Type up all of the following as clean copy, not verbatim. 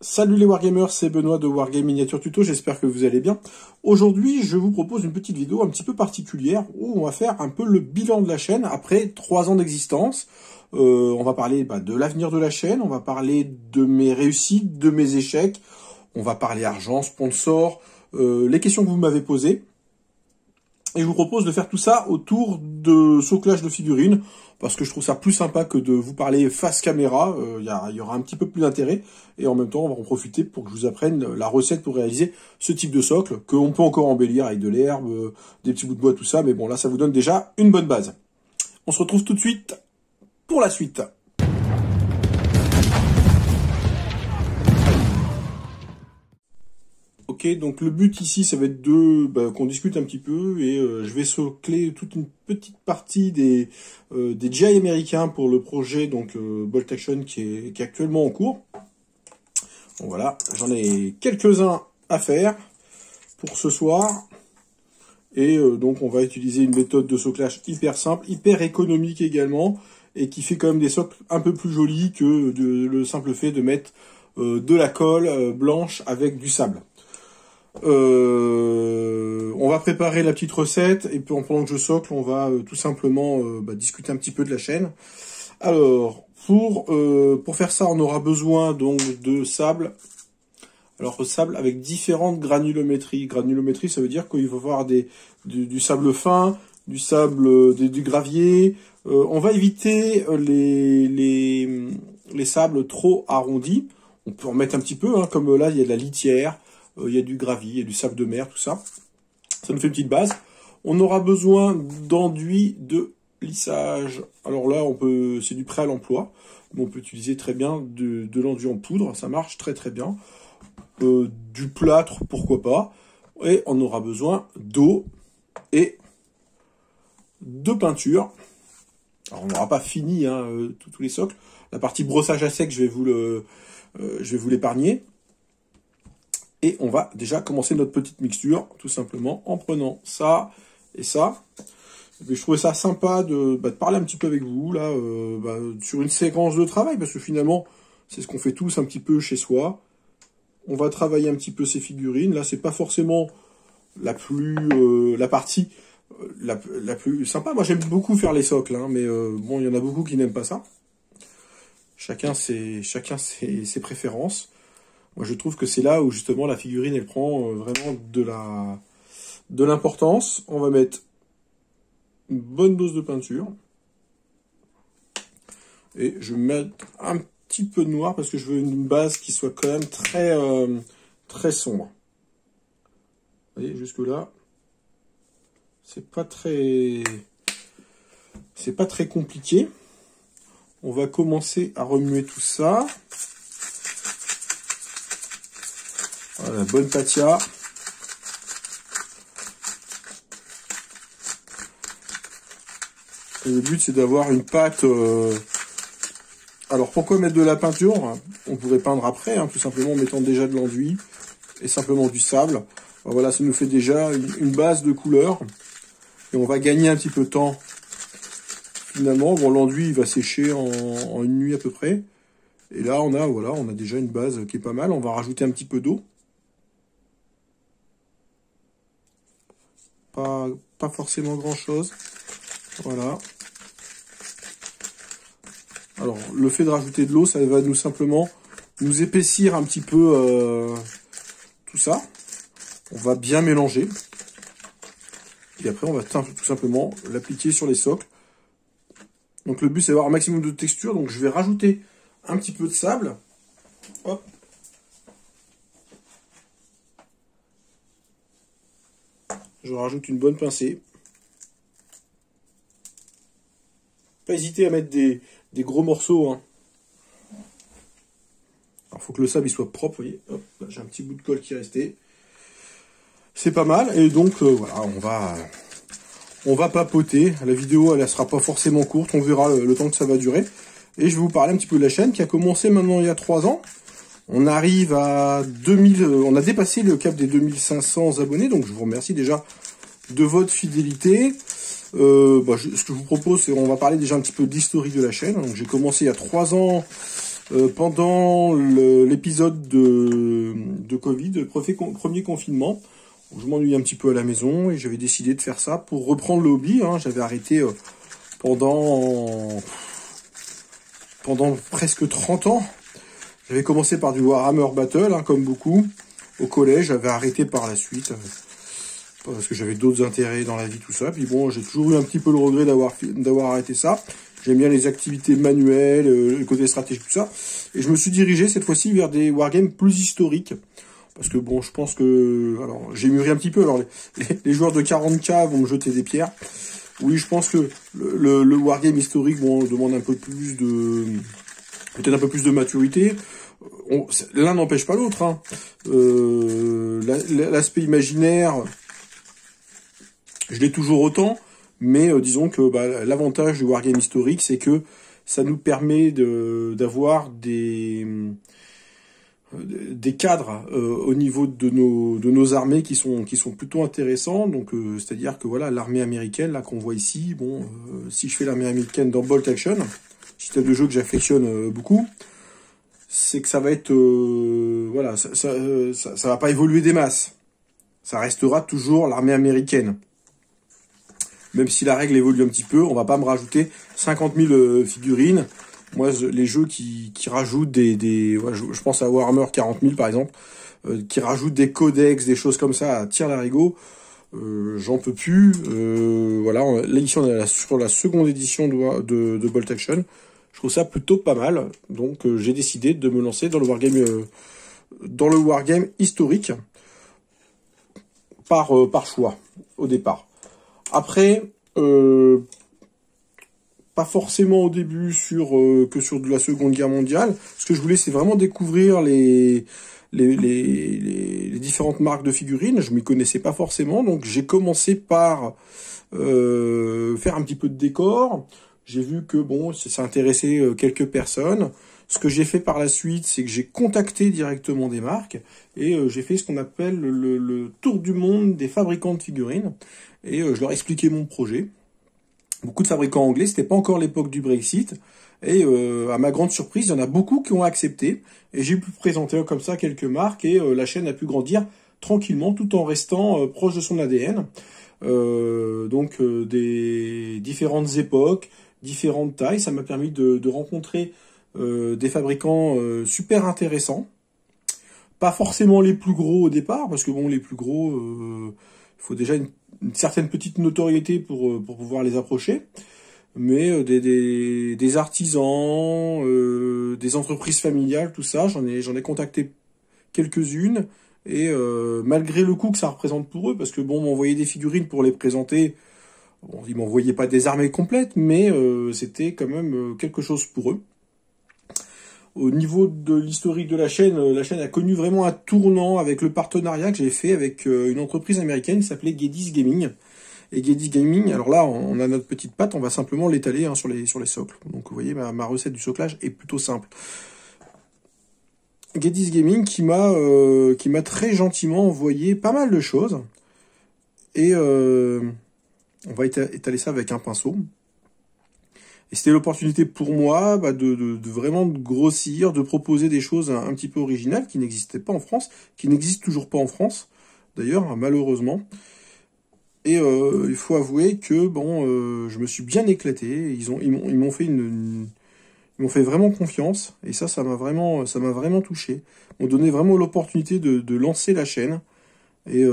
Salut les Wargamers, c'est Benoît de Wargame Miniature Tuto, j'espère que vous allez bien. Aujourd'hui, je vous propose une petite vidéo un petit peu particulière où on va faire un peu le bilan de la chaîne après 3 ans d'existence. On va parler de l'avenir de la chaîne, on va parler de mes réussites, de mes échecs, on va parler argent, sponsor, les questions que vous m'avez posées. Et je vous propose de faire tout ça autour de soclage de figurines, parce que je trouve ça plus sympa que de vous parler face caméra. Il y aura un petit peu plus d'intérêt, et en même temps, on va en profiter pour que je vous apprenne la recette pour réaliser ce type de socle, qu'on peut encore embellir avec de l'herbe, des petits bouts de bois, tout ça, mais bon, là, ça vous donne déjà une bonne base. On se retrouve tout de suite pour la suite. Ok, donc le but ici, ça va être qu'on discute un petit peu et je vais socler toute une petite partie des GI américains pour le projet donc Bolt Action qui est actuellement en cours. Bon, voilà, j'en ai quelques-uns à faire pour ce soir. Et donc on va utiliser une méthode de soclage hyper simple, hyper économique également, et qui fait quand même des socles un peu plus jolis que le simple fait de mettre de la colle blanche avec du sable. On va préparer la petite recette et puis pendant que je socle, on va tout simplement discuter un petit peu de la chaîne. Alors, pour faire ça, on aura besoin donc de sable. Alors, sable avec différentes granulométries. Granulométrie, ça veut dire qu'il va y avoir du sable fin, du sable, du gravier. On va éviter les sables trop arrondis. On peut en mettre un petit peu, hein, comme là, il y a de la litière. Il y a du gravier, il y a du sable de mer, tout ça. Ça nous fait une petite base. On aura besoin d'enduit de lissage. Alors là, c'est du prêt à l'emploi. Mais on peut utiliser très bien de l'enduit en poudre. Ça marche très très bien. Du plâtre, pourquoi pas. Et on aura besoin d'eau et de peinture. Alors on n'aura pas fini hein, tous les socles. La partie brossage à sec, je vais vous l'épargner. Et on va déjà commencer notre petite mixture, tout simplement, en prenant ça et ça. Et je trouvais ça sympa de parler un petit peu avec vous, là, sur une séquence de travail, parce que finalement, c'est ce qu'on fait tous un petit peu chez soi. On va travailler un petit peu ces figurines. Là, c'est pas forcément la partie la plus sympa. Moi, j'aime beaucoup faire les socles, hein, mais bon, il y en a beaucoup qui n'aiment pas ça. Chacun ses préférences. Moi, je trouve que c'est là où, justement, la figurine, elle prend vraiment de l'importance. On va mettre une bonne dose de peinture. Et je vais mettre un petit peu de noir parce que je veux une base qui soit quand même très sombre. Vous voyez, jusque-là, c'est pas très compliqué. On va commencer à remuer tout ça. Voilà, bonne patia. Et le but, c'est d'avoir une pâte... Alors, pourquoi mettre de la peinture? On pourrait peindre après, hein, tout simplement en mettant déjà de l'enduit et simplement du sable. Voilà, ça nous fait déjà une base de couleur. Et on va gagner un petit peu de temps. Finalement, bon, l'enduit, il va sécher en une nuit à peu près. Et là, on a déjà une base qui est pas mal. On va rajouter un petit peu d'eau. Pas forcément grand chose. Voilà. Alors, le fait de rajouter de l'eau, ça va simplement nous épaissir un petit peu tout ça. On va bien mélanger. Et après, on va tout simplement l'appliquer sur les socles. Donc, le but, c'est d'avoir un maximum de texture. Donc, je vais rajouter un petit peu de sable. Hop. Je rajoute une bonne pincée. Pas hésiter à mettre des gros morceaux. Hein. Alors, il faut que le sable il soit propre. Vous voyez, hop, j'ai un petit bout de colle qui est resté. C'est pas mal. Et donc, voilà, on va papoter. La vidéo, elle sera pas forcément courte. On verra le temps que ça va durer. Et je vais vous parler un petit peu de la chaîne qui a commencé maintenant il y a 3 ans. On arrive à 2000, on a dépassé le cap des 2500 abonnés, donc je vous remercie déjà de votre fidélité. Ce que je vous propose, c'est on va parler déjà un petit peu de l'historique de la chaîne. Donc j'ai commencé il y a 3 ans pendant l'épisode de Covid, le premier confinement. Je m'ennuyais un petit peu à la maison et j'avais décidé de faire ça pour reprendre le hobby. Hein. J'avais arrêté pendant presque 30 ans. J'avais commencé par du Warhammer Battle, hein, comme beaucoup, au collège. J'avais arrêté par la suite, parce que j'avais d'autres intérêts dans la vie, tout ça. Puis bon, j'ai toujours eu un petit peu le regret d'avoir arrêté ça. J'aime bien les activités manuelles, le côté stratégique, tout ça. Et je me suis dirigé cette fois-ci vers des wargames plus historiques. Parce que bon, je pense que... Alors, j'ai mûri un petit peu. Alors, les joueurs de 40K vont me jeter des pierres. Oui, je pense que le wargame historique, bon, demande un peu plus de... Peut-être un peu plus de maturité. L'un n'empêche pas l'autre. Hein. L'aspect imaginaire, je l'ai toujours autant. Mais disons que l'avantage du wargame historique, c'est que ça nous permet d'avoir des cadres au niveau de nos armées qui sont plutôt intéressants. Donc c'est-à-dire que voilà, l'armée américaine là qu'on voit ici, bon, si je fais l'armée américaine dans Bolt Action, système de jeu que j'affectionne beaucoup, c'est que ça va être voilà, ça va pas évoluer des masses. Ça restera toujours l'armée américaine. Même si la règle évolue un petit peu, on va pas me rajouter 50 000 figurines. Moi, les jeux qui rajoutent ouais, je pense à Warhammer 40 000 par exemple, qui rajoutent des codex, des choses comme ça à tire-larigot, j'en peux plus. Voilà, là ici on est sur la seconde édition de Bolt Action. Je trouve ça plutôt pas mal. Donc j'ai décidé de me lancer dans le wargame historique par choix au départ. Après, pas forcément au début que sur de la Seconde Guerre mondiale. Ce que je voulais, c'est vraiment découvrir les différentes marques de figurines. Je m'y connaissais pas forcément, donc j'ai commencé par faire un petit peu de décor. J'ai vu que bon, ça intéressait quelques personnes. Ce que j'ai fait par la suite, c'est que j'ai contacté directement des marques et j'ai fait ce qu'on appelle le tour du monde des fabricants de figurines. Et je leur ai expliqué mon projet. Beaucoup de fabricants anglais, c'était pas encore l'époque du Brexit. Et à ma grande surprise, il y en a beaucoup qui ont accepté. Et j'ai pu présenter comme ça quelques marques et la chaîne a pu grandir tranquillement tout en restant proche de son ADN. Donc des différentes époques, différentes tailles. Ça m'a permis de rencontrer des fabricants super intéressants. Pas forcément les plus gros au départ, parce que bon, les plus gros, il faut déjà une certaine petite notoriété pour pouvoir les approcher. Mais des artisans, des entreprises familiales, tout ça, j'en ai contacté quelques-unes. Et malgré le coût que ça représente pour eux, parce que bon, m'envoyer des figurines pour les présenter, bon, ils m'envoyaient pas des armées complètes, mais c'était quand même quelque chose pour eux. Au niveau de l'historique de la chaîne a connu vraiment un tournant avec le partenariat que j'ai fait avec une entreprise américaine qui s'appelait Geddes Gaming. Et Geddes Gaming, alors là, on a notre petite patte, on va simplement l'étaler sur les socles. Donc vous voyez, ma recette du soclage est plutôt simple. Geddes Gaming qui m'a très gentiment envoyé pas mal de choses. Et on va étaler ça avec un pinceau. Et c'était l'opportunité pour moi de vraiment grossir, de proposer des choses un petit peu originales qui n'existaient pas en France, qui n'existent toujours pas en France, d'ailleurs, malheureusement. Et il faut avouer que bon, je me suis bien éclaté. Ils m'ont fait vraiment confiance. Et ça m'a vraiment touché. Ils m'ont donné vraiment l'opportunité de lancer la chaîne. Et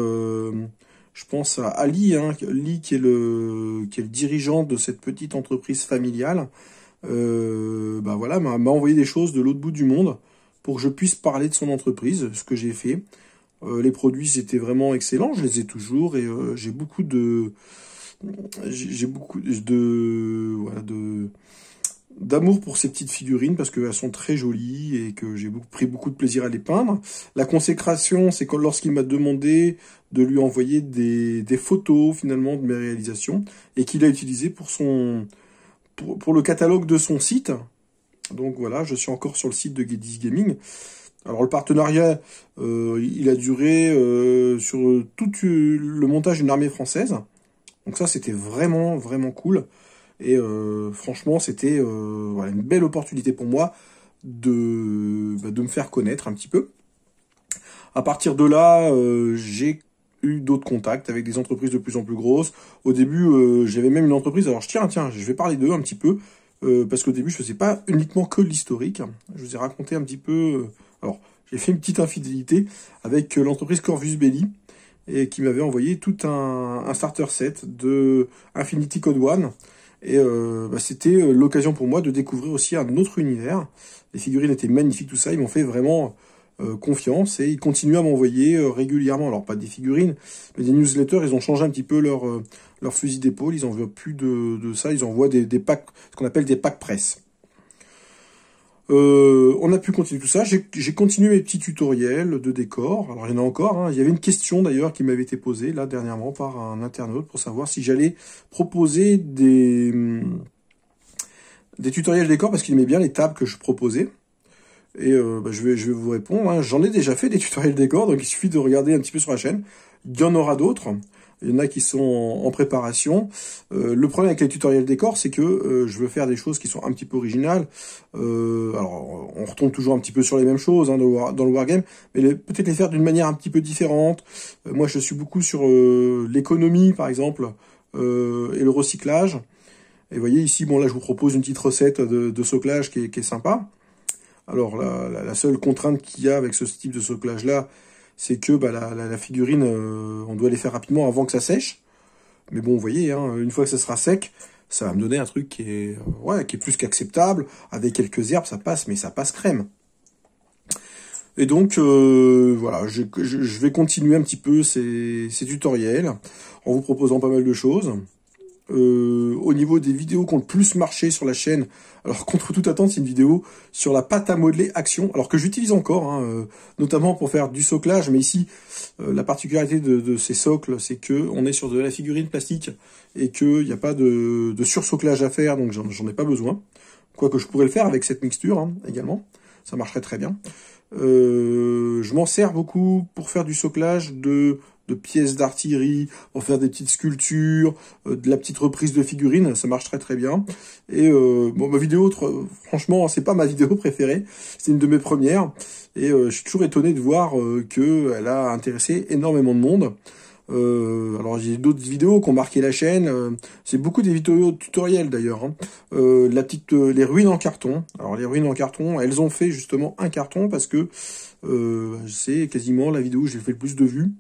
je pense à Ali, Ali qui est le dirigeant de cette petite entreprise familiale. Voilà, m'a envoyé des choses de l'autre bout du monde pour que je puisse parler de son entreprise, ce que j'ai fait. Les produits étaient vraiment excellents, je les ai toujours et j'ai beaucoup d'amour pour ces petites figurines parce qu'elles sont très jolies et que j'ai pris beaucoup de plaisir à les peindre. La consécration, c'est lorsqu'il m'a demandé de lui envoyer des photos finalement de mes réalisations et qu'il a utilisé pour le catalogue de son site. Donc voilà, je suis encore sur le site de Geddes Gaming. Alors le partenariat, il a duré sur tout le montage d'une armée française. Donc ça, c'était vraiment, vraiment cool. Et franchement, c'était voilà, une belle opportunité pour moi de me faire connaître un petit peu. À partir de là, j'ai eu d'autres contacts avec des entreprises de plus en plus grosses. Au début, j'avais même une entreprise. Alors, tiens, je vais parler d'eux un petit peu, parce qu'au début, je faisais pas uniquement que l'historique. Je vous ai raconté un petit peu. Alors, j'ai fait une petite infidélité avec l'entreprise Corvus Belli, et qui m'avait envoyé tout un starter set de Infinity Code One. Et c'était l'occasion pour moi de découvrir aussi un autre univers. Les figurines étaient magnifiques, tout ça. Ils m'ont fait vraiment confiance et ils continuent à m'envoyer régulièrement. Alors pas des figurines, mais des newsletters. Ils ont changé un petit peu leur fusil d'épaule. Ils envoient plus de ça. Ils envoient des packs, ce qu'on appelle des packs presse. On a pu continuer tout ça. J'ai continué mes petits tutoriels de décor. Alors il y en a encore. Hein. Il y avait une question d'ailleurs qui m'avait été posée là dernièrement par un internaute pour savoir si j'allais proposer des tutoriels décor parce qu'il aimait bien les tables que je proposais. Et je vais vous répondre. Hein. J'en ai déjà fait des tutoriels décor, donc il suffit de regarder un petit peu sur la chaîne. Il y en aura d'autres. Il y en a qui sont en préparation. Le problème avec les tutoriels décor, c'est que je veux faire des choses qui sont un petit peu originales. Alors, on retombe toujours un petit peu sur les mêmes choses hein, dans le Wargame, mais peut-être les faire d'une manière un petit peu différente. Moi, je suis beaucoup sur l'économie, par exemple, et le recyclage. Et vous voyez ici, bon là, je vous propose une petite recette de soclage qui est sympa. Alors, la seule contrainte qu'il y a avec ce type de soclage-là, c'est que la figurine, on doit les faire rapidement avant que ça sèche. Mais bon, vous voyez, hein, une fois que ça sera sec, ça va me donner un truc qui est plus qu'acceptable. Avec quelques herbes, ça passe, mais ça passe crème. Et donc, voilà, je vais continuer un petit peu ces tutoriels en vous proposant pas mal de choses. Au niveau des vidéos qui ont le plus marché sur la chaîne, alors contre toute attente, c'est une vidéo sur la pâte à modeler Action, alors que j'utilise encore, hein, notamment pour faire du soclage, mais ici, la particularité de ces socles, c'est que on est sur de la figurine plastique, et qu'il n'y a pas de sursoclage à faire, donc j'en ai pas besoin. Quoique je pourrais le faire avec cette mixture, hein, également, ça marcherait très bien. Je m'en sers beaucoup pour faire du soclage de pièces d'artillerie, pour faire des petites sculptures, de la petite reprise de figurines, ça marche très très bien. Et bon, ma vidéo, franchement, c'est pas ma vidéo préférée, c'est une de mes premières, et je suis toujours étonné de voir qu'elle a intéressé énormément de monde. Alors j'ai d'autres vidéos qui ont marqué la chaîne, c'est beaucoup des vidéos tutoriels d'ailleurs, hein. Les ruines en carton. Alors les ruines en carton, elles ont fait justement un carton parce que c'est quasiment la vidéo où j'ai fait le plus de vues.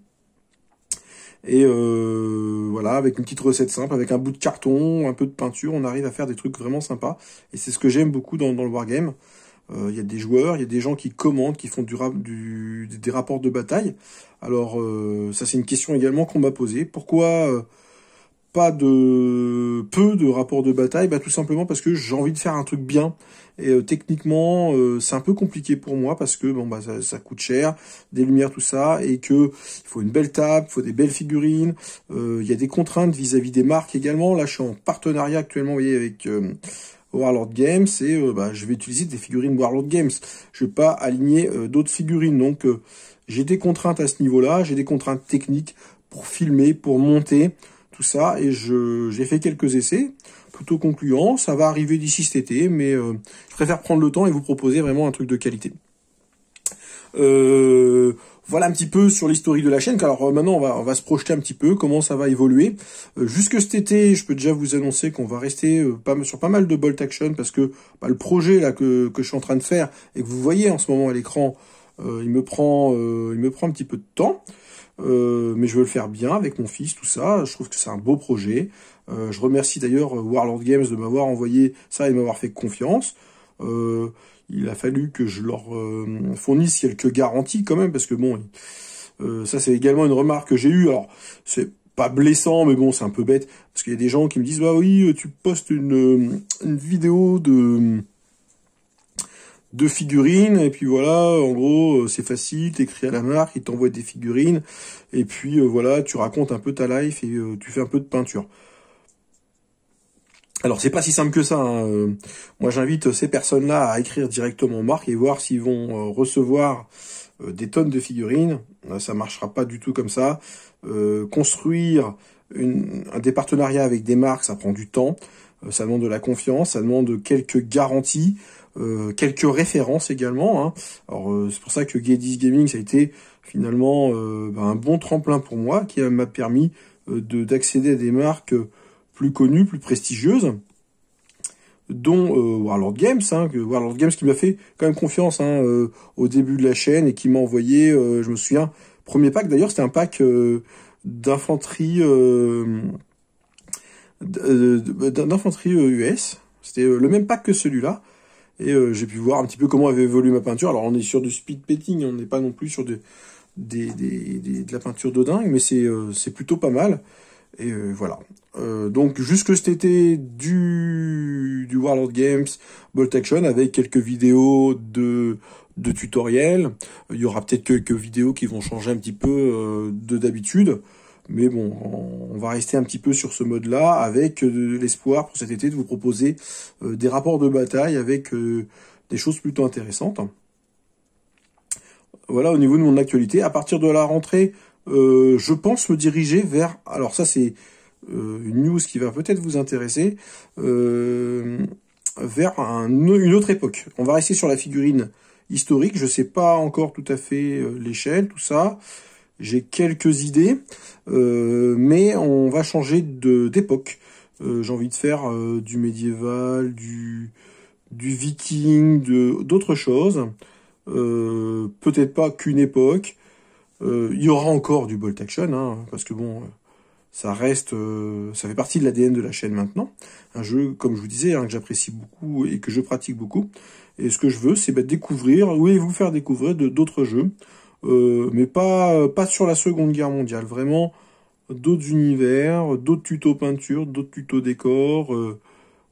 Et voilà, avec une petite recette simple, avec un bout de carton, un peu de peinture, on arrive à faire des trucs vraiment sympas. Et c'est ce que j'aime beaucoup dans le Wargame. Il y a des joueurs, il y a des gens qui commentent, qui font des rapports de bataille. Alors, ça c'est une question également qu'on m'a posée. Pourquoi peu de rapports de bataille? Bah, tout simplement parce que j'ai envie de faire un truc bien. Et techniquement, c'est un peu compliqué pour moi parce que bon bah ça coûte cher, des lumières, tout ça, et que il faut une belle table, il faut des belles figurines. Il y a des contraintes vis-à-vis des marques également. Là, je suis en partenariat actuellement, vous voyez, avec Warlord Games, et je vais utiliser des figurines Warlord Games. Je vais pas aligner d'autres figurines, donc j'ai des contraintes à ce niveau-là, j'ai des contraintes techniques pour filmer, pour monter, tout ça, et j'ai fait quelques essais plutôt concluants. Ça va arriver d'ici cet été, mais je préfère prendre le temps et vous proposer vraiment un truc de qualité. Voilà un petit peu sur l'historique de la chaîne. Alors maintenant, on va se projeter un petit peu, comment ça va évoluer. Jusque cet été, je peux déjà vous annoncer qu'on va rester sur pas mal de bolt action, parce que le projet là que je suis en train de faire, et que vous voyez en ce moment à l'écran, il me prend un petit peu de temps. Mais je veux le faire bien avec mon fils, tout ça. Je trouve que c'est un beau projet. Je remercie d'ailleurs Warlord Games de m'avoir envoyé ça et de m'avoir fait confiance. Il a fallu que je leur fournisse quelques garanties quand même, parce que bon, ça c'est également une remarque que j'ai eue. Alors, c'est pas blessant, mais bon, c'est un peu bête, parce qu'il y a des gens qui me disent, bah oui, tu postes une vidéo de figurines, et puis voilà, en gros, c'est facile, t'écris à la marque, ils t'envoient des figurines, et puis voilà, tu racontes un peu ta life, et tu fais un peu de peinture. Alors, c'est pas si simple que ça, hein. Moi, j'invite ces personnes-là à écrire directement aux marques et voir s'ils vont recevoir des tonnes de figurines. Ça marchera pas du tout comme ça. Construire des partenariats avec des marques, ça prend du temps. Ça demande de la confiance, ça demande quelques garanties. quelques références également. Hein. Alors c'est pour ça que Gedis Gaming, ça a été finalement un bon tremplin pour moi, qui m'a permis d'accéder à des marques plus connues, plus prestigieuses, dont Warlord Games, Warlord Games qui m'a fait quand même confiance au début de la chaîne et qui m'a envoyé, je me souviens, premier pack d'ailleurs, c'était un pack d'infanterie d'infanterie US, c'était le même pack que celui-là, et j'ai pu voir un petit peu comment avait évolué ma peinture. Alors on est sur du speed painting, on n'est pas non plus sur de la peinture de dingue, mais c'est plutôt pas mal. Et voilà. Donc jusque cet été du Warlord Games Bolt Action avec quelques vidéos de tutoriels. Il y aura peut-être quelques vidéos qui vont changer un petit peu de d'habitude. Mais bon, on va rester un petit peu sur ce mode-là avec l'espoir pour cet été de vous proposer des rapports de bataille avec des choses plutôt intéressantes. Voilà au niveau de mon actualité. À partir de la rentrée, je pense me diriger vers... Alors ça c'est une news qui va peut-être vous intéresser. Vers une autre époque. On va rester sur la figurine historique. Je sais pas encore tout à fait l'échelle, tout ça. J'ai quelques idées, mais on va changer d'époque. J'ai envie de faire du médiéval, du viking, d'autres choses. Peut-être pas qu'une époque. Il y aura encore du Bolt Action, hein, parce que bon, ça reste, ça fait partie de l'ADN de la chaîne maintenant. Un jeu, comme je vous disais, que j'apprécie beaucoup et que je pratique beaucoup. Et ce que je veux, c'est découvrir, oui, vous faire découvrir d'autres jeux, mais pas sur la Seconde Guerre mondiale. Vraiment, d'autres univers, d'autres tutos peinture, d'autres tutos décor,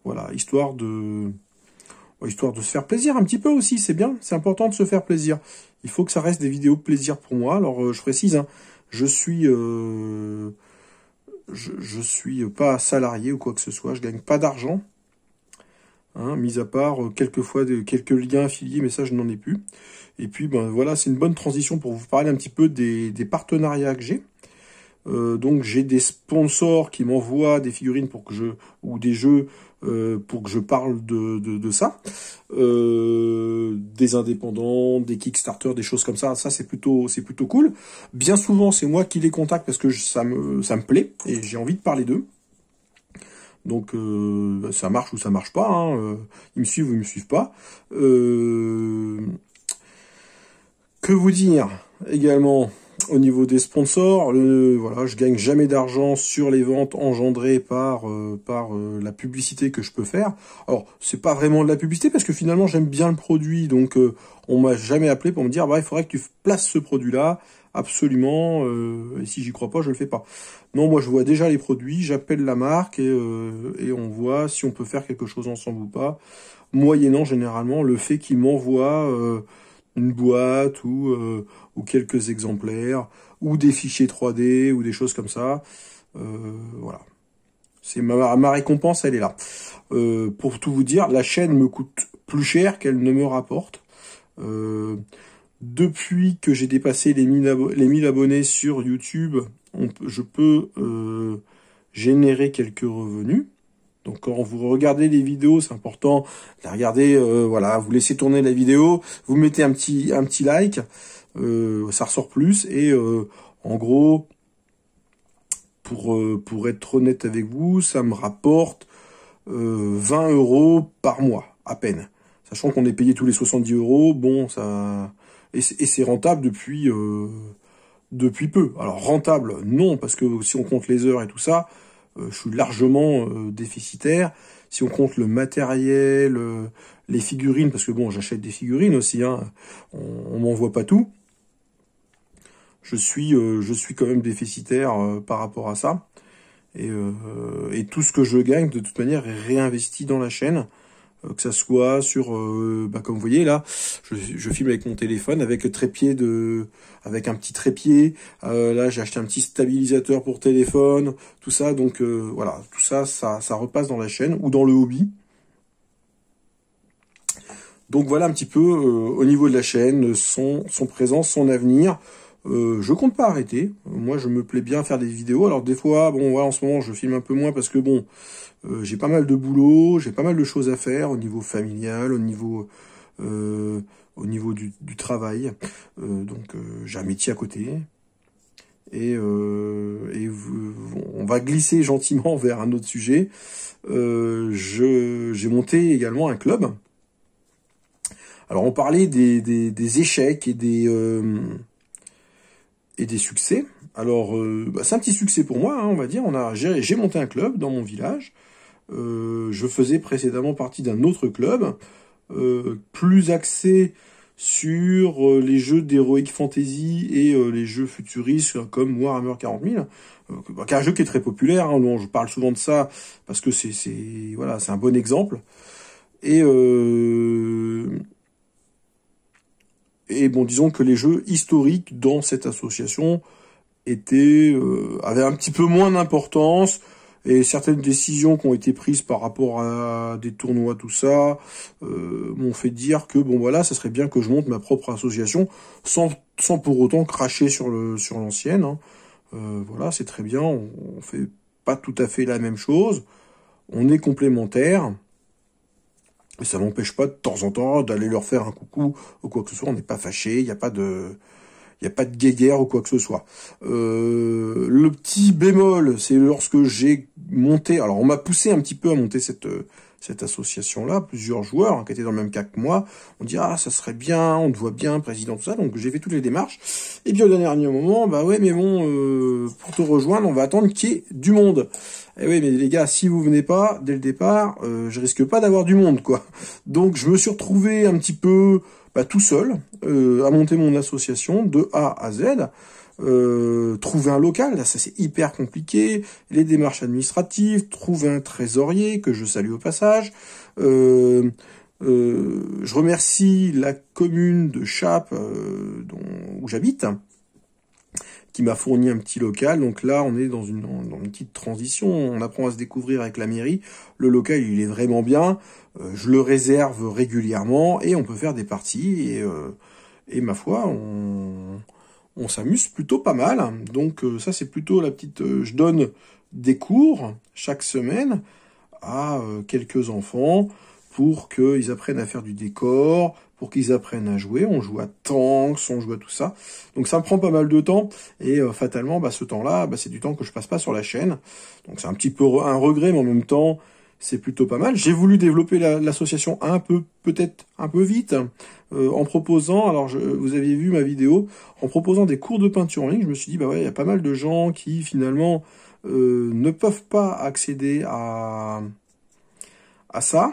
voilà, histoire de se faire plaisir un petit peu aussi, c'est bien, c'est important de se faire plaisir. Il faut que ça reste des vidéos de plaisir pour moi. Alors je précise, je suis pas salarié ou quoi que ce soit, je gagne pas d'argent, mis à part quelques liens affiliés, mais ça je n'en ai plus. Et puis voilà, c'est une bonne transition pour vous parler un petit peu des partenariats que j'ai. Donc j'ai des sponsors qui m'envoient des figurines ou des jeux pour que je parle de ça. Des indépendants, des Kickstarter, des choses comme ça. Ça c'est plutôt cool. Bien souvent c'est moi qui les contacte parce que ça me plaît et j'ai envie de parler d'eux. Donc ça marche ou ça marche pas. Ils me suivent ou ils me suivent pas. Que vous dire également au niveau des sponsors, voilà, je gagne jamais d'argent sur les ventes engendrées par la publicité que je peux faire. Alors, c'est pas vraiment de la publicité parce que finalement j'aime bien le produit, donc on m'a jamais appelé pour me dire il faudrait que tu places ce produit-là absolument, et si j'y crois pas, je le fais pas. Non, moi je vois déjà les produits, j'appelle la marque et on voit si on peut faire quelque chose ensemble ou pas, moyennant généralement le fait qu'ils m'envoient une boîte ou quelques exemplaires, ou des fichiers 3D, ou des choses comme ça. Voilà. C'est ma récompense, elle est là. Pour tout vous dire, la chaîne me coûte plus cher qu'elle ne me rapporte. Depuis que j'ai dépassé les 1000 abonnés sur YouTube, je peux générer quelques revenus. Donc quand vous regardez les vidéos, c'est important de la regarder, voilà, vous laissez tourner la vidéo, vous mettez un petit like, ça ressort plus, et en gros, pour être honnête avec vous, ça me rapporte 20 € par mois, à peine. Sachant qu'on est payé tous les 70 €, bon, ça... Et c'est rentable depuis peu. Alors rentable, non, parce que si on compte les heures et tout ça, je suis largement déficitaire. Si on compte le matériel, les figurines, parce que bon, j'achète des figurines aussi, on m'envoie pas tout. Je suis quand même déficitaire par rapport à ça. Et tout ce que je gagne, de toute manière, est réinvesti dans la chaîne. Que ça soit sur, comme vous voyez là, je filme avec mon téléphone, avec un petit trépied. Là, j'ai acheté un petit stabilisateur pour téléphone, tout ça. Donc voilà, tout ça, ça repasse dans la chaîne ou dans le hobby. Donc voilà un petit peu au niveau de la chaîne, son présence, son avenir. Je compte pas arrêter. Moi, je me plais bien à faire des vidéos. Alors des fois, bon, voilà, en ce moment, je filme un peu moins parce que bon, j'ai pas mal de boulot, j'ai pas mal de choses à faire au niveau familial, au niveau du travail. J'ai un métier à côté. On va glisser gentiment vers un autre sujet. J'ai monté également un club. Alors on parlait des échecs et des succès. Alors c'est un petit succès pour moi, hein, on va dire. J'ai monté un club dans mon village. Je faisais précédemment partie d'un autre club, plus axé sur les jeux d'Heroic Fantasy et les jeux futuristes comme Warhammer 40 000, qui est un jeu qui est très populaire, hein, dont je parle souvent de ça parce que voilà, c'est un bon exemple. Et bon, disons que les jeux historiques dans cette association avaient un petit peu moins d'importance, et certaines décisions qui ont été prises par rapport à des tournois, tout ça, m'ont fait dire que bon voilà, ça serait bien que je monte ma propre association sans pour autant cracher sur l'ancienne. Hein. Voilà, c'est très bien, on fait pas tout à fait la même chose, on est complémentaires. Et ça m'empêche pas de temps en temps d'aller leur faire un coucou ou quoi que ce soit, on n'est pas fâchés, il n'y a pas de guéguerre ou quoi que ce soit. Le petit bémol, c'est lorsque j'ai monté, alors on m'a poussé un petit peu à monter cette association-là, plusieurs joueurs hein, qui étaient dans le même cas que moi, on dit ah ça serait bien, on te voit bien, président, tout ça, donc j'ai fait toutes les démarches, et puis au dernier moment, bah ouais mais bon, pour te rejoindre, on va attendre qu'il y ait du monde. Et oui mais les gars, si vous venez pas dès le départ, je risque pas d'avoir du monde quoi. Donc je me suis retrouvé un petit peu tout seul à monter mon association de A à Z. Trouver un local, là ça c'est hyper compliqué, les démarches administratives, trouver un trésorier, que je salue au passage. Je remercie la commune de Chappes où j'habite, qui m'a fourni un petit local. Donc là on est dans une petite transition, on apprend à se découvrir avec la mairie. Le local il est vraiment bien, je le réserve régulièrement et on peut faire des parties et ma foi on s'amuse plutôt pas mal. Donc ça c'est plutôt la petite... je donne des cours chaque semaine à quelques enfants pour qu'ils apprennent à faire du décor, pour qu'ils apprennent à jouer. On joue à Tanks, on joue à tout ça. Donc ça me prend pas mal de temps et fatalement ce temps-là, c'est du temps que je passe pas sur la chaîne. Donc c'est un petit peu un regret, mais en même temps c'est plutôt pas mal. J'ai voulu développer l'association peut-être un peu vite, en proposant, alors vous aviez vu ma vidéo, en proposant des cours de peinture en ligne. Je me suis dit, bah ouais, il y a pas mal de gens qui finalement ne peuvent pas accéder à ça,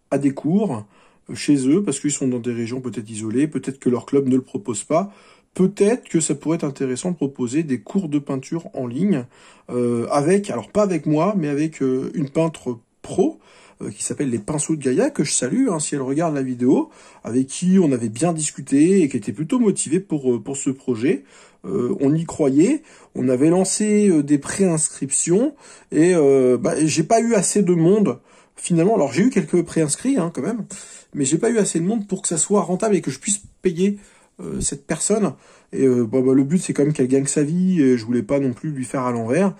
à des cours chez eux, parce qu'ils sont dans des régions peut-être isolées, peut-être que leur club ne le propose pas. Peut-être que ça pourrait être intéressant de proposer des cours de peinture en ligne alors pas avec moi, mais avec une peintre pro qui s'appelle les Pinceaux de Gaïa, que je salue hein, si elle regarde la vidéo, avec qui on avait bien discuté et qui était plutôt motivée pour ce projet. On y croyait, on avait lancé des préinscriptions et j'ai pas eu assez de monde finalement. Alors j'ai eu quelques préinscrits hein, quand même, mais j'ai pas eu assez de monde pour que ça soit rentable et que je puisse payer cette personne. Et le but c'est quand même qu'elle gagne sa vie, et je voulais pas non plus lui faire à l'envers.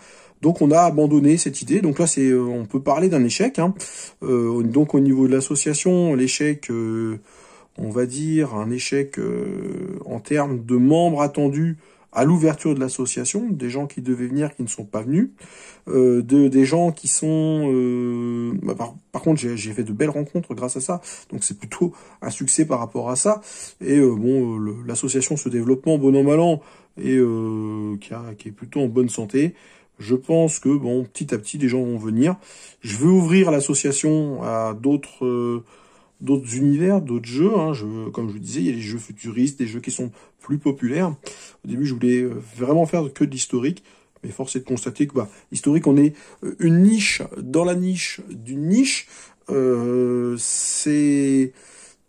Donc on a abandonné cette idée. Donc là on peut parler d'un échec. Hein. Donc au niveau de l'association, l'échec, on va dire un échec en termes de membres attendus à l'ouverture de l'association, des gens qui devaient venir qui ne sont pas venus, des gens qui sont... par contre, j'ai fait de belles rencontres grâce à ça, donc c'est plutôt un succès par rapport à ça. Et l'association se développe bon an mal an, et qui est plutôt en bonne santé. Je pense que petit à petit, des gens vont venir. Je veux ouvrir l'association à d'autres univers, d'autres jeux. Hein. Comme je vous disais, il y a les jeux futuristes, des jeux qui sont plus populaires. Au début, je voulais vraiment faire que de l'historique, mais force est de constater que historique, on est une niche dans la niche d'une niche. C'est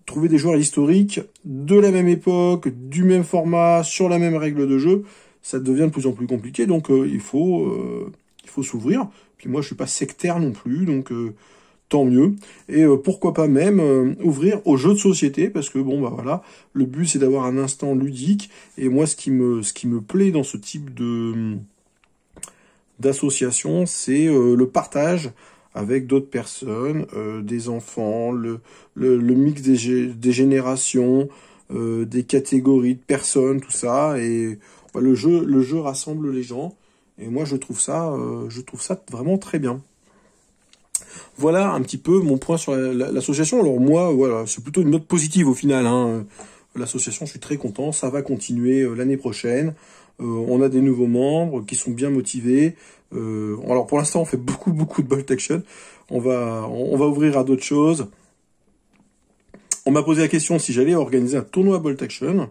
trouver des joueurs historiques de la même époque, du même format, sur la même règle de jeu. Ça devient de plus en plus compliqué, donc il faut s'ouvrir. Puis moi, je suis pas sectaire non plus, donc tant mieux. Et pourquoi pas même ouvrir aux jeux de société, parce que bon bah voilà, le but c'est d'avoir un instant ludique. Et moi ce qui me plaît dans ce type d'association, c'est le partage avec d'autres personnes, des enfants, le mix des générations, des catégories de personnes, tout ça. Et bah, le jeu rassemble les gens. Et moi je trouve ça vraiment très bien. Voilà un petit peu mon point sur l'association. Alors moi, voilà, c'est plutôt une note positive au final, hein. L'association, je suis très content, ça va continuer l'année prochaine. On a des nouveaux membres qui sont bien motivés. Alors pour l'instant, on fait beaucoup de Bolt Action. On va ouvrir à d'autres choses. On m'a posé la question si j'allais organiser un tournoi Bolt Action.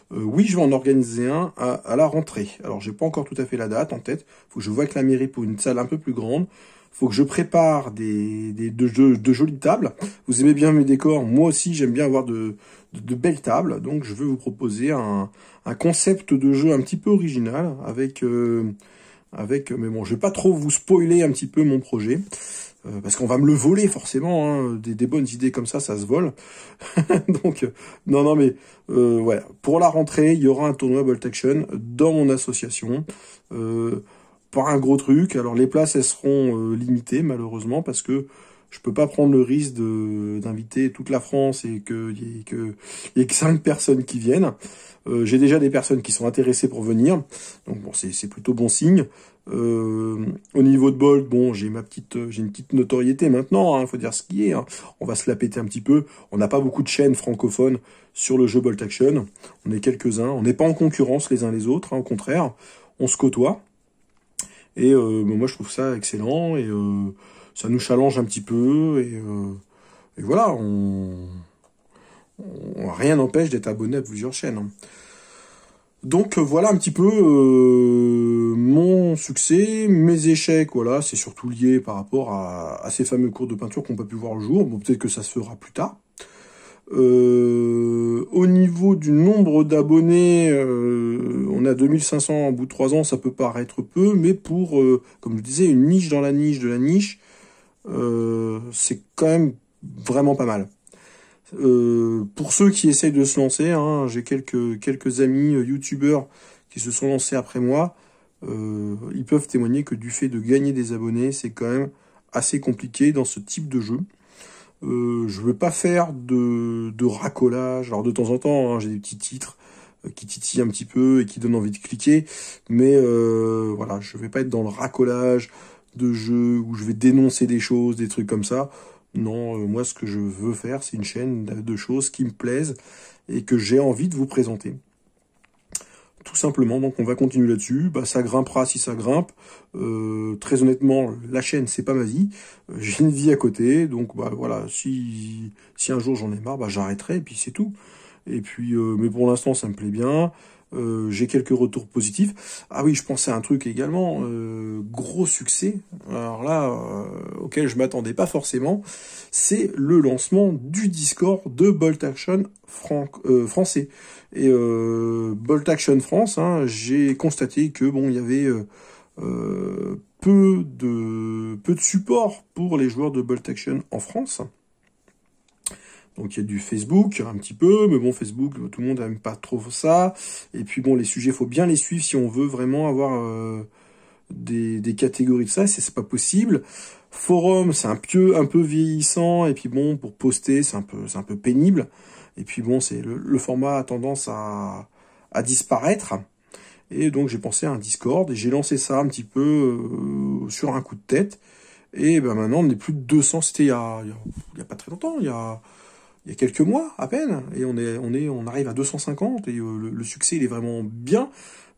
Oui, je vais en organiser un à la rentrée. Alors, j'ai pas encore tout à fait la date en tête. Faut que je voie avec la mairie pour une salle un peu plus grande. Faut que je prépare de jolies tables. Vous aimez bien mes décors. Moi aussi, j'aime bien avoir de belles tables. Donc, je veux vous proposer un concept de jeu un petit peu original avec, mais bon, je vais pas trop vous spoiler un petit peu mon projet. Parce qu'on va me le voler forcément, hein. Des bonnes idées comme ça se vole. Donc, non, mais voilà. Pour la rentrée, il y aura un tournoi Bolt Action dans mon association. Pas un gros truc. Alors les places, elles seront limitées malheureusement parce que je peux pas prendre le risque d'inviter toute la France et qu'il y ait que 5 personnes qui viennent. J'ai déjà des personnes qui sont intéressées pour venir, donc bon, c'est plutôt bon signe. Au niveau de Bolt, bon, j'ai une petite notoriété maintenant, hein, faut dire ce qui est. Hein. On va se la péter un petit peu. On n'a pas beaucoup de chaînes francophones sur le jeu Bolt Action. On est quelques-uns. On n'est pas en concurrence les uns les autres, hein, au contraire, on se côtoie. Et moi, je trouve ça excellent et ça nous challenge un petit peu et voilà, rien n'empêche d'être abonné à plusieurs chaînes. Hein. Donc voilà un petit peu mon succès, mes échecs, voilà, c'est surtout lié par rapport à ces fameux cours de peinture qu'on n'a pas pu voir le jour. Bon, peut-être que ça se fera plus tard. Au niveau du nombre d'abonnés, on a 2500 au bout de 3 ans, ça peut paraître peu, mais pour, comme je disais, une niche dans la niche de la niche, c'est quand même vraiment pas mal. Pour ceux qui essayent de se lancer, hein, j'ai quelques amis youtubeurs qui se sont lancés après moi. Ils peuvent témoigner que du fait de gagner des abonnés, c'est quand même assez compliqué dans ce type de jeu. Je veux pas faire de racolage. Alors de temps en temps, hein, j'ai des petits titres qui titillent un petit peu et qui donnent envie de cliquer, mais voilà, je vais pas être dans le racolage de jeu où je vais dénoncer des choses, des trucs comme ça. Non, moi ce que je veux faire, c'est une chaîne de choses qui me plaisent et que j'ai envie de vous présenter. Tout simplement, donc on va continuer là-dessus. Bah, ça grimpera si ça grimpe. Très honnêtement, la chaîne, c'est pas ma vie. J'ai une vie à côté, donc bah voilà, si un jour j'en ai marre, bah j'arrêterai et puis c'est tout. Et puis, mais pour l'instant, ça me plaît bien. J'ai quelques retours positifs. Ah oui, je pensais à un truc également, gros succès. Alors là, auquel je m'attendais pas forcément, c'est le lancement du Discord de Bolt Action français. Et Bolt Action France, hein, j'ai constaté que bon, il y avait peu de support pour les joueurs de Bolt Action en France. Donc il y a du Facebook, un petit peu, mais bon, Facebook, tout le monde n'aime pas trop ça. Et puis bon, les sujets, faut bien les suivre si on veut vraiment avoir des catégories de ça, c'est pas possible. Forum, c'est un peu vieillissant, et puis bon, pour poster, c'est un peu pénible. Et puis bon, c'est le format a tendance à disparaître. Et donc j'ai pensé à un Discord, et j'ai lancé ça un petit peu sur un coup de tête. Et ben maintenant, on est plus de 200, c'était il y a pas très longtemps, il y a quelques mois à peine, et on arrive à 250, et le succès il est vraiment bien.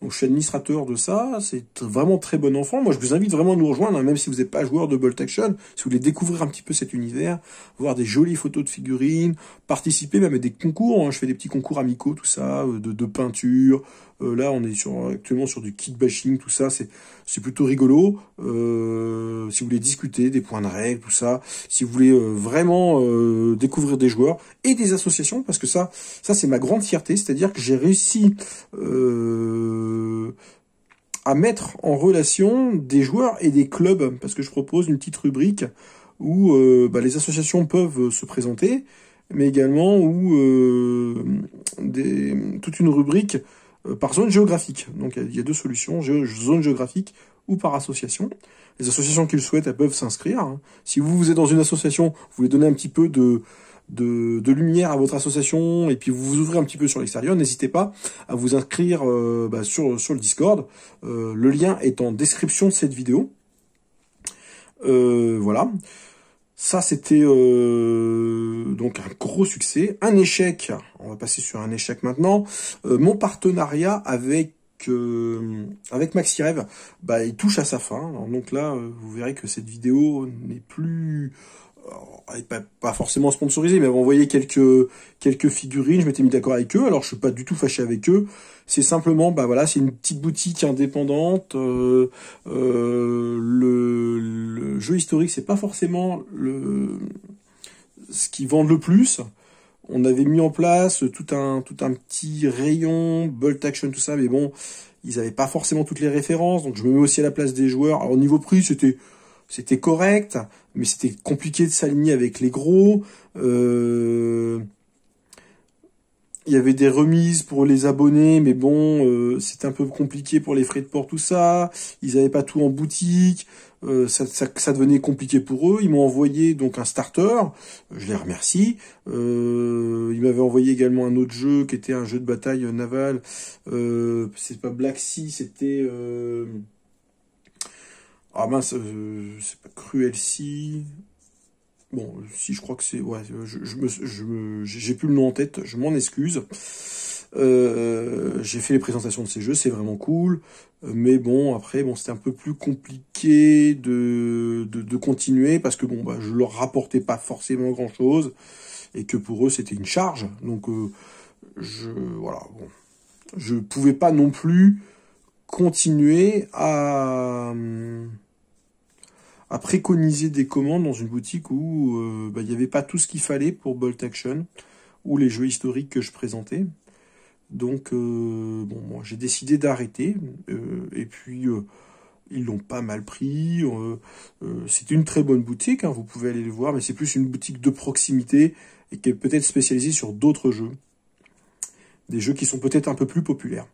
Donc je suis administrateur de ça, c'est vraiment très bon enfant. Moi je vous invite vraiment à nous rejoindre, hein, même si vous n'êtes pas joueur de Bolt Action, si vous voulez découvrir un petit peu cet univers, voir des jolies photos de figurines, participer même à des concours, hein. Je fais des petits concours amicaux, tout ça, de peinture. Là on est actuellement sur du kit bashing, tout ça, c'est plutôt rigolo. Si vous voulez discuter des points de règle, tout ça, si vous voulez vraiment découvrir des joueurs et des associations, parce que ça c'est ma grande fierté, c'est-à-dire que j'ai réussi à mettre en relation des joueurs et des clubs, parce que je propose une petite rubrique où les associations peuvent se présenter, mais également où toute une rubrique par zone géographique. Donc il y a deux solutions, zone géographique ou par association. Les associations qui le souhaitent, elles peuvent s'inscrire, hein. Si vous êtes dans une association, vous voulez donner un petit peu de lumière à votre association, et puis vous vous ouvrez un petit peu sur l'extérieur, n'hésitez pas à vous inscrire sur le Discord. Le lien est en description de cette vidéo. Voilà. Ça, c'était donc un gros succès. Un échec, on va passer sur un échec maintenant. Mon partenariat avec MaxiRêve, il touche à sa fin. Alors, donc là, vous verrez que cette vidéo n'est plus... elle n'est pas forcément sponsorisée, mais elle m'a envoyé quelques figurines, je m'étais mis d'accord avec eux, alors je suis pas du tout fâché avec eux, c'est simplement, c'est une petite boutique indépendante, le jeu historique, c'est pas forcément ce qui vend le plus. On avait mis en place tout un petit rayon, Bolt Action, tout ça, mais bon, ils avaient pas forcément toutes les références, donc je me mets aussi à la place des joueurs. Alors au niveau prix, c'était correct, mais c'était compliqué de s'aligner avec les gros. Il y avait des remises pour les abonnés, mais bon, c'était un peu compliqué pour les frais de port, tout ça. Ils n'avaient pas tout en boutique. Ça devenait compliqué pour eux. Ils m'ont envoyé donc un starter. Je les remercie. Ils m'avaient envoyé également un autre jeu qui était un jeu de bataille naval. C'est pas Black Sea, c'était... Ah mince, c'est pas Cruel Sea. Bon, si je crois que c'est... Ouais, j'ai plus le nom en tête, je m'en excuse. J'ai fait les présentations de ces jeux, c'est vraiment cool. Mais bon, après, c'était un peu plus compliqué de continuer parce que je leur rapportais pas forcément grand-chose et que pour eux, c'était une charge. Donc, voilà, bon. Je pouvais pas non plus continuer à préconiser des commandes dans une boutique où il n'y avait pas tout ce qu'il fallait pour Bolt Action ou les jeux historiques que je présentais. Donc, moi, j'ai décidé d'arrêter. Et puis, ils l'ont pas mal pris. C'est une très bonne boutique, hein, vous pouvez aller le voir, mais c'est plus une boutique de proximité et qui est peut-être spécialisée sur d'autres jeux. Des jeux qui sont peut-être un peu plus populaires.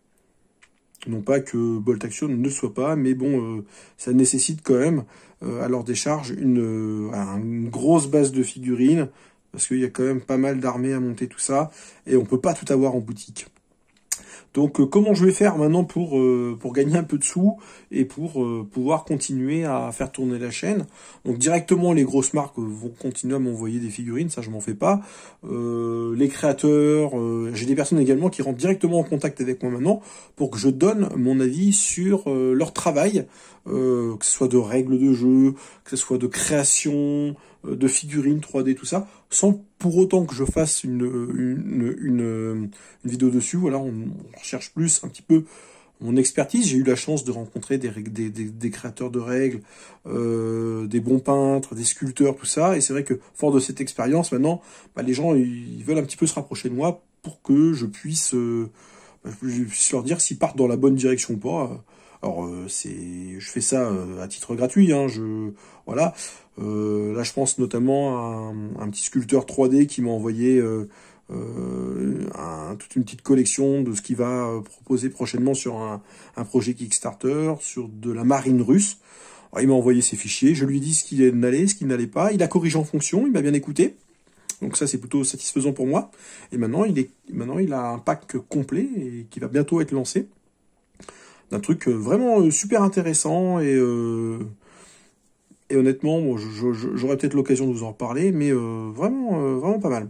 Non pas que Bolt Action ne soit pas, mais bon, ça nécessite quand même, à leur décharge, une grosse base de figurines, parce qu'il y a quand même pas mal d'armées à monter, tout ça, et on peut pas tout avoir en boutique. Donc, comment je vais faire maintenant pour gagner un peu de sous et pour pouvoir continuer à faire tourner la chaîne? Donc, directement, les grosses marques vont continuer à m'envoyer des figurines, ça je m'en fais pas. Les créateurs, j'ai des personnes également qui rentrent directement en contact avec moi maintenant pour que je donne mon avis sur leur travail, que ce soit de règles de jeu, que ce soit de création, de figurines 3D, tout ça, sans pour autant que je fasse une vidéo dessus. Voilà, on recherche plus un petit peu mon expertise. J'ai eu la chance de rencontrer des créateurs de règles, des bons peintres, des sculpteurs, tout ça. Et c'est vrai que, fort de cette expérience, maintenant, les gens, ils veulent un petit peu se rapprocher de moi pour que je puisse leur dire s'ils partent dans la bonne direction ou pas. Alors, je fais ça à titre gratuit, hein, voilà. Là, je pense notamment à un petit sculpteur 3D qui m'a envoyé toute une petite collection de ce qu'il va proposer prochainement sur un projet Kickstarter, sur de la marine russe. Alors, il m'a envoyé ses fichiers, je lui ai dit ce qu'il allait, ce qu'il n'allait pas. Il a corrigé en fonction, il m'a bien écouté. Donc ça, c'est plutôt satisfaisant pour moi. Et maintenant, il a un pack complet et qui va bientôt être lancé. D'un truc vraiment super intéressant et honnêtement, bon, j'aurai peut-être l'occasion de vous en reparler, mais vraiment pas mal.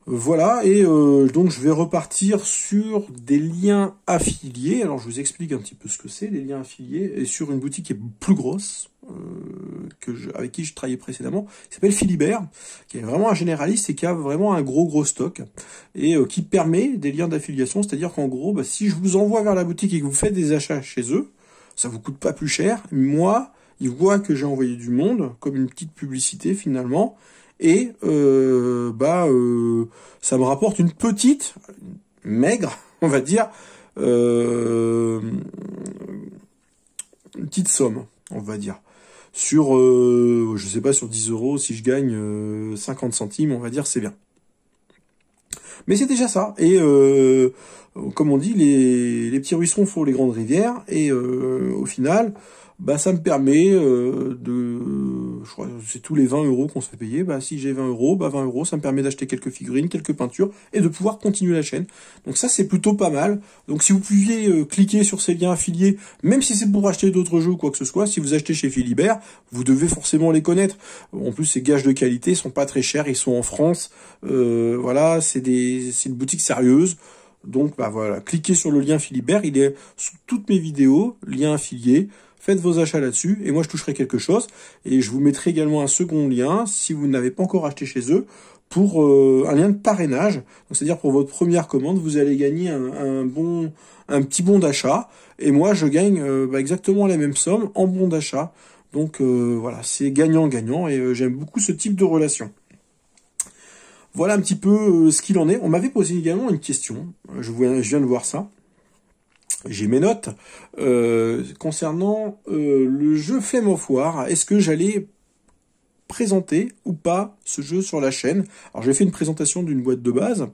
Voilà, et donc je vais repartir sur des liens affiliés. Alors je vous explique un petit peu ce que c'est, les liens affiliés, et sur une boutique qui est plus grosse, avec qui je travaillais précédemment, qui s'appelle Philibert, qui est vraiment un généraliste et qui a vraiment un gros stock, et qui permet des liens d'affiliation, c'est-à-dire qu'en gros, si je vous envoie vers la boutique et que vous faites des achats chez eux, ça vous coûte pas plus cher. Moi, ils voient que j'ai envoyé du monde, comme une petite publicité finalement, et ça me rapporte une petite, maigre, on va dire, une petite somme, on va dire. sur, je sais pas, sur 10 euros, si je gagne 50 centimes, on va dire, c'est bien. Mais c'est déjà ça. Et comme on dit, les petits ruisseaux font les grandes rivières. Et au final, bah ça me permet je crois, c'est tous les 20 euros qu'on se fait payer. Bah si j'ai 20 euros, bah 20 euros, ça me permet d'acheter quelques figurines, quelques peintures et de pouvoir continuer la chaîne. Donc ça c'est plutôt pas mal. Donc si vous pouviez cliquer sur ces liens affiliés, même si c'est pour acheter d'autres jeux ou quoi que ce soit, si vous achetez chez Philibert, vous devez forcément les connaître. En plus ces gages de qualité sont pas très chers, ils sont en France. Voilà, c'est une boutique sérieuse. Donc bah voilà, cliquez sur le lien Philibert, il est sous toutes mes vidéos, lien affilié. Faites vos achats là-dessus, et moi je toucherai quelque chose. Et je vous mettrai également un second lien, si vous n'avez pas encore acheté chez eux, pour un lien de parrainage. C'est-à-dire pour votre première commande, vous allez gagner un petit bon d'achat. Et moi je gagne exactement la même somme en bon d'achat. Donc voilà, c'est gagnant-gagnant, et j'aime beaucoup ce type de relation. Voilà un petit peu ce qu'il en est. On m'avait posé également une question, je viens de voir ça. J'ai mes notes concernant le jeu Flame of War. Est-ce que j'allais présenter ou pas ce jeu sur la chaîne? Alors j'ai fait une présentation d'une boîte de base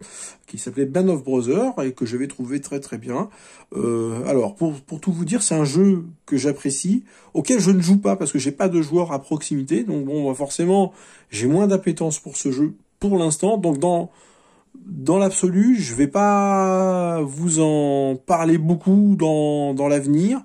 qui s'appelait Band of Brothers et que j'avais trouvé très très bien. Alors pour tout vous dire, c'est un jeu que j'apprécie, auquel je ne joue pas parce que j'ai pas de joueurs à proximité. Donc bon, forcément, j'ai moins d'appétence pour ce jeu pour l'instant. Donc dans l'absolu, je vais pas vous en parler beaucoup dans l'avenir.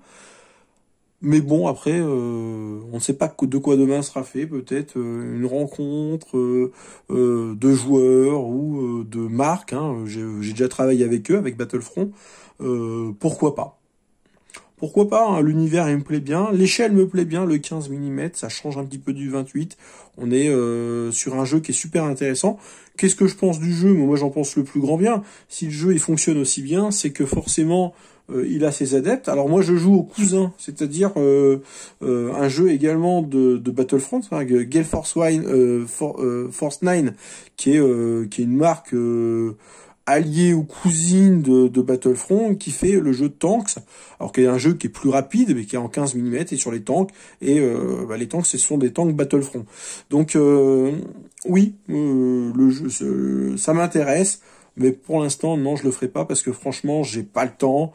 Mais bon, après, on ne sait pas de quoi demain sera fait. Peut-être une rencontre de joueurs ou de marques. Hein. J'ai déjà travaillé avec eux, avec Battlefront. Pourquoi pas? Pourquoi pas, hein, l'univers il me plaît bien, l'échelle me plaît bien, le 15 mm, ça change un petit peu du 28. On est sur un jeu qui est super intéressant. Qu'est-ce que je pense du jeu? Moi j'en pense le plus grand bien. Si le jeu il fonctionne aussi bien, c'est que forcément il a ses adeptes. Alors moi je joue au cousin, c'est-à-dire un jeu également de Battlefront, hein, Gale Force 9, qui est une marque allié aux cousines de Battlefront, qui fait le jeu de Tanks, alors qu'il y a un jeu qui est plus rapide, mais qui est en 15 mm, et sur les tanks, et les tanks, ce sont des tanks Battlefront. Donc, oui, le jeu, ça m'intéresse, mais pour l'instant, non, je le ferai pas, parce que franchement, j'ai pas le temps,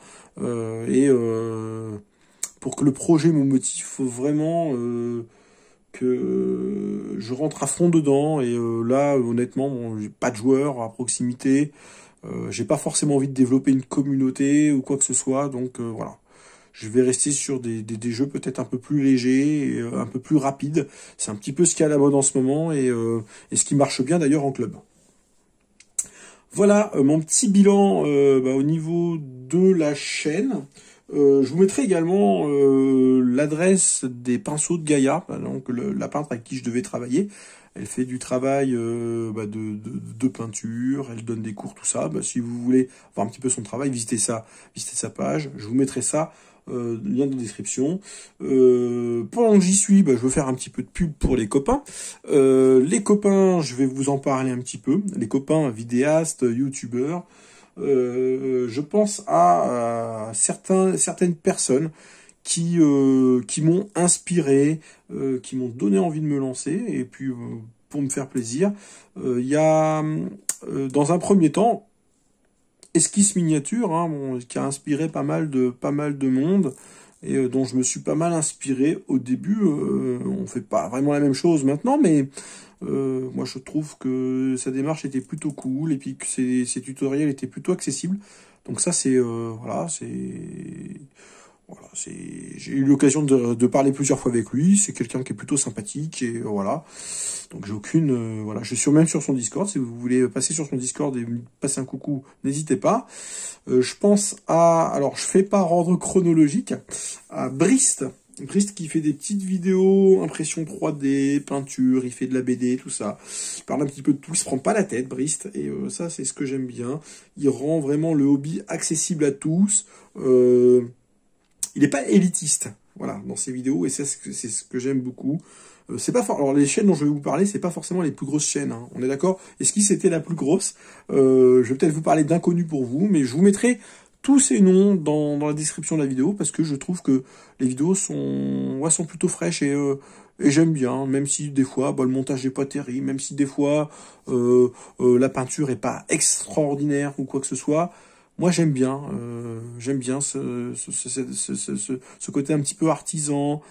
pour que le projet me motive, faut vraiment que je rentre à fond dedans, et là, honnêtement, bon, j'ai pas de joueurs à proximité, j'ai pas forcément envie de développer une communauté ou quoi que ce soit, donc voilà. Je vais rester sur des jeux peut-être un peu plus légers, et, un peu plus rapides. C'est un petit peu ce qui est à la mode en ce moment, et ce qui marche bien d'ailleurs en club. Voilà mon petit bilan au niveau de la chaîne. Je vous mettrai également l'adresse des pinceaux de Gaïa, donc la peintre avec qui je devais travailler. Elle fait du travail de peinture, elle donne des cours, tout ça. Si vous voulez voir un petit peu son travail, visitez sa page. Je vous mettrai ça, lien de description. Pendant que j'y suis, je veux faire un petit peu de pub pour les copains. Les copains, je vais vous en parler un petit peu. Les copains vidéastes, youtubeurs. Je pense à certaines personnes qui m'ont inspiré, qui m'ont donné envie de me lancer, et puis pour me faire plaisir, il y a dans un premier temps Esquisse Miniature, hein, qui a inspiré pas mal de monde, et dont je me suis pas mal inspiré au début. On fait pas vraiment la même chose maintenant, mais moi je trouve que sa démarche était plutôt cool, et puis que ses tutoriels étaient plutôt accessibles. Donc ça c'est j'ai eu l'occasion de parler plusieurs fois avec lui. C'est quelqu'un qui est plutôt sympathique, et voilà. Donc j'ai aucune je suis même sur son Discord. Si vous voulez passer sur son Discord et me passer un coucou, n'hésitez pas. Je pense alors je fais pas ordre chronologique, à Brist qui fait des petites vidéos, impression 3D, peinture, il fait de la BD, tout ça. Il parle un petit peu de tout, il se prend pas la tête, Brist, et ça c'est ce que j'aime bien. Il rend vraiment le hobby accessible à tous. Il n'est pas élitiste, voilà, dans ses vidéos, et c'est ce que j'aime beaucoup. C'est pas alors les chaînes dont je vais vous parler, c'est pas forcément les plus grosses chaînes, hein, on est d'accord? Esquisse c'était la plus grosse. Je vais peut-être vous parler d'inconnus pour vous, mais je vous mettrai tous ces noms dans la description de la vidéo, parce que je trouve que les vidéos sont plutôt fraîches, et Et j'aime bien, même si des fois, le montage n'est pas terrible, même si des fois, la peinture est pas extraordinaire ou quoi que ce soit. Moi, j'aime bien ce côté un petit peu artisan,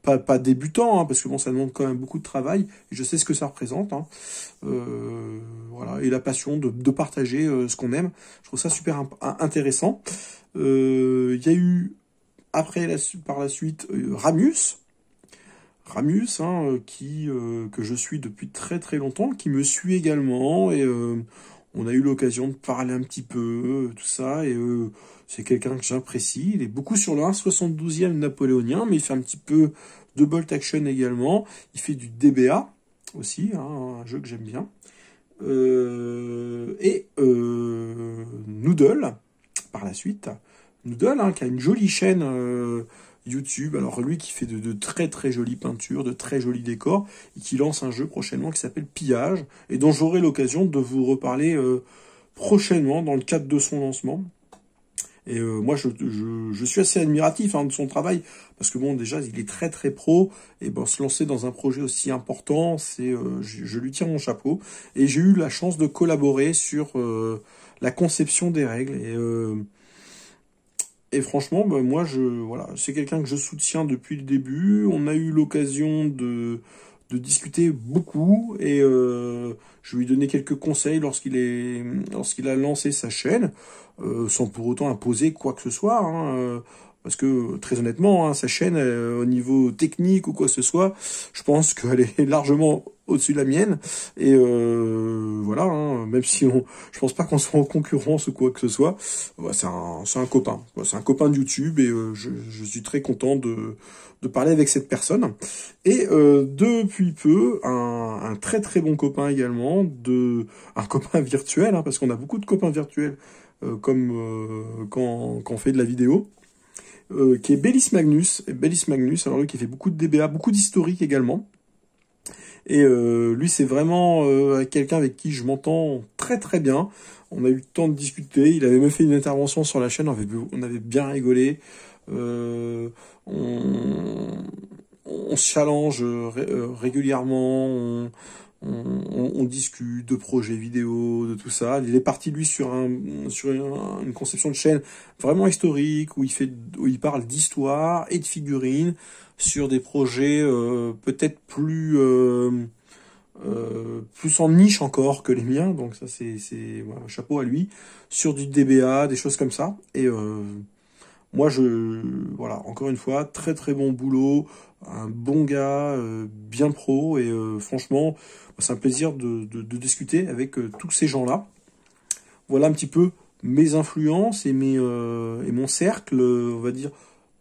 pas débutant, hein, parce que bon, ça demande quand même beaucoup de travail, et je sais ce que ça représente, hein. Voilà, et la passion de partager ce qu'on aime. Je trouve ça super intéressant. Il y a eu, par la suite, Ramus, hein, que je suis depuis très très longtemps, qui me suit également, et on a eu l'occasion de parler un petit peu, tout ça, et c'est quelqu'un que j'apprécie. Il est beaucoup sur le 1,72e napoléonien, mais il fait un petit peu de bolt action également. Il fait du DBA aussi, hein, un jeu que j'aime bien. Noodle, par la suite. Noodle, hein, qui a une jolie chaîne YouTube. Alors lui qui fait de très très jolies peintures, de très jolis décors, et qui lance un jeu prochainement qui s'appelle Pillage, et dont j'aurai l'occasion de vous reparler prochainement dans le cadre de son lancement. Et moi je suis assez admiratif, hein, de son travail, parce que bon, déjà il est très très pro, et bon, se lancer dans un projet aussi important, c'est je lui tire mon chapeau. Et j'ai eu la chance de collaborer sur la conception des règles, et franchement, moi, voilà, c'est quelqu'un que je soutiens depuis le début. On a eu l'occasion de discuter beaucoup, et je lui ai donné quelques conseils lorsqu'il a lancé sa chaîne, sans pour autant imposer quoi que ce soit, hein, parce que très honnêtement, hein, sa chaîne, au niveau technique ou quoi que ce soit, je pense qu'elle est largement au-dessus de la mienne, et voilà, hein, même si je pense pas qu'on soit en concurrence ou quoi que ce soit. C'est un copain, c'est un copain de YouTube, et je suis très content de parler avec cette personne. Et depuis peu, un très très bon copain également, un copain virtuel, hein, parce qu'on a beaucoup de copains virtuels, quand on fait de la vidéo, qui est Bellis Magnus. Et Bellis Magnus, alors lui qui fait beaucoup de DBA, beaucoup d'historique également. Et lui, c'est vraiment quelqu'un avec qui je m'entends très très bien. On a eu le temps de discuter. Il avait même fait une intervention sur la chaîne. On avait bien rigolé. On se challenge régulièrement. On discute de projets vidéo, de tout ça. Il est parti lui sur une conception de chaîne vraiment historique, où il parle d'histoire et de figurines, sur des projets peut-être plus en niche encore que les miens. Donc ça, c'est voilà, chapeau à lui, sur du DBA, des choses comme ça. Et moi, voilà, encore une fois, très très bon boulot, un bon gars, bien pro, et franchement, c'est un plaisir de discuter avec tous ces gens-là. Voilà un petit peu mes influences et mon cercle, on va dire,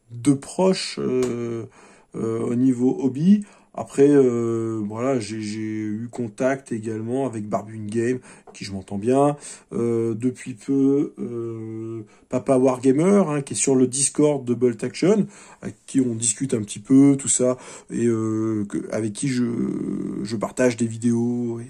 de proches au niveau hobby. Après, voilà, j'ai eu contact également avec Barbune Game, qui je m'entends bien. Depuis peu, Papa Wargamer, hein, qui est sur le Discord de Bolt Action, avec qui on discute un petit peu, tout ça, et avec qui je partage des vidéos,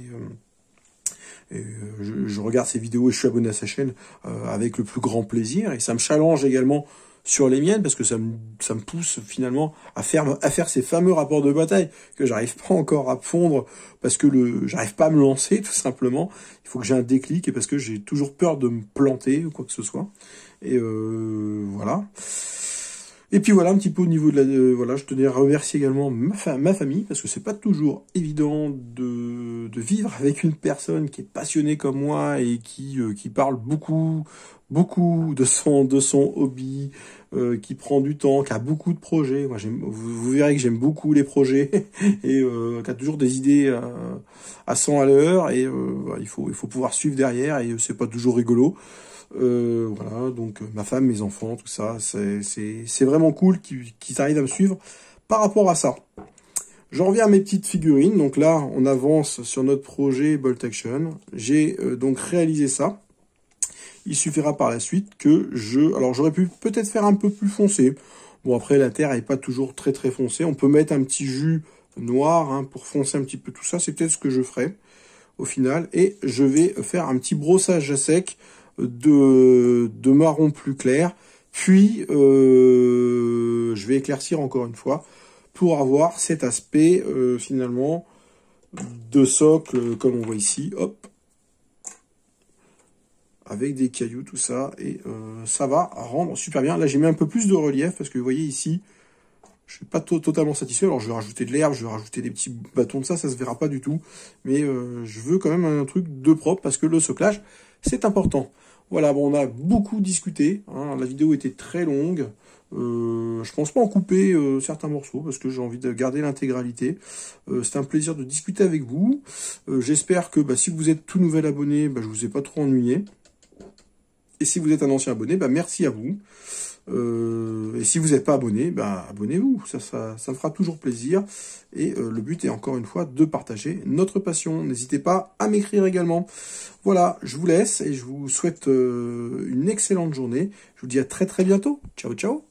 et je regarde ses vidéos, et je suis abonné à sa chaîne avec le plus grand plaisir. Et ça me challenge également sur les miennes, parce que ça me pousse finalement à faire ces fameux rapports de bataille que j'arrive pas encore à fondre, parce que j'arrive pas à me lancer, tout simplement. Il faut que j'ai un déclic, et parce que j'ai toujours peur de me planter ou quoi que ce soit. Et voilà. Et puis voilà, un petit peu au niveau de voilà, je tenais à remercier également ma famille, parce que c'est pas toujours évident de vivre avec une personne qui est passionnée comme moi, et qui parle beaucoup de son hobby, qui prend du temps, qui a beaucoup de projets. Moi, vous verrez que j'aime beaucoup les projets, et qui a toujours des idées à 100 à l'heure, et il faut pouvoir suivre derrière, et c'est pas toujours rigolo. Voilà, donc ma femme, mes enfants, tout ça, c'est vraiment cool qu'ils arrivent à me suivre par rapport à ça. J'en reviens à mes petites figurines. Donc là, on avance sur notre projet Bolt Action. J'ai donc réalisé ça. Il suffira par la suite que alors j'aurais pu peut-être faire un peu plus foncé. Bon, après, la terre est pas toujours très très foncée. On peut mettre un petit jus noir, hein, pour foncer un petit peu tout ça. C'est peut-être ce que je ferai au final. Et je vais faire un petit brossage à sec de marron plus clair, puis je vais éclaircir encore une fois pour avoir cet aspect finalement de socle comme on voit ici, hop, avec des cailloux, tout ça, et ça va rendre super bien. Là, j'ai mis un peu plus de relief, parce que vous voyez ici, je suis pas totalement satisfait. Alors, je vais rajouter de l'herbe, je vais rajouter des petits bâtons de ça se verra pas du tout. Mais je veux quand même un truc de propre, parce que le soclage, c'est important. Voilà, bon, on a beaucoup discuté, hein, la vidéo était très longue. Je pense pas en couper certains morceaux parce que j'ai envie de garder l'intégralité. C'était un plaisir de discuter avec vous. J'espère que si vous êtes tout nouvel abonné, je vous ai pas trop ennuyé. Et si vous êtes un ancien abonné, merci à vous. Et si vous n'êtes pas abonné, abonnez-vous. Ça me fera toujours plaisir. Et le but est encore une fois de partager notre passion. N'hésitez pas à m'écrire également. Voilà, je vous laisse et je vous souhaite une excellente journée. Je vous dis à très très bientôt. Ciao, ciao.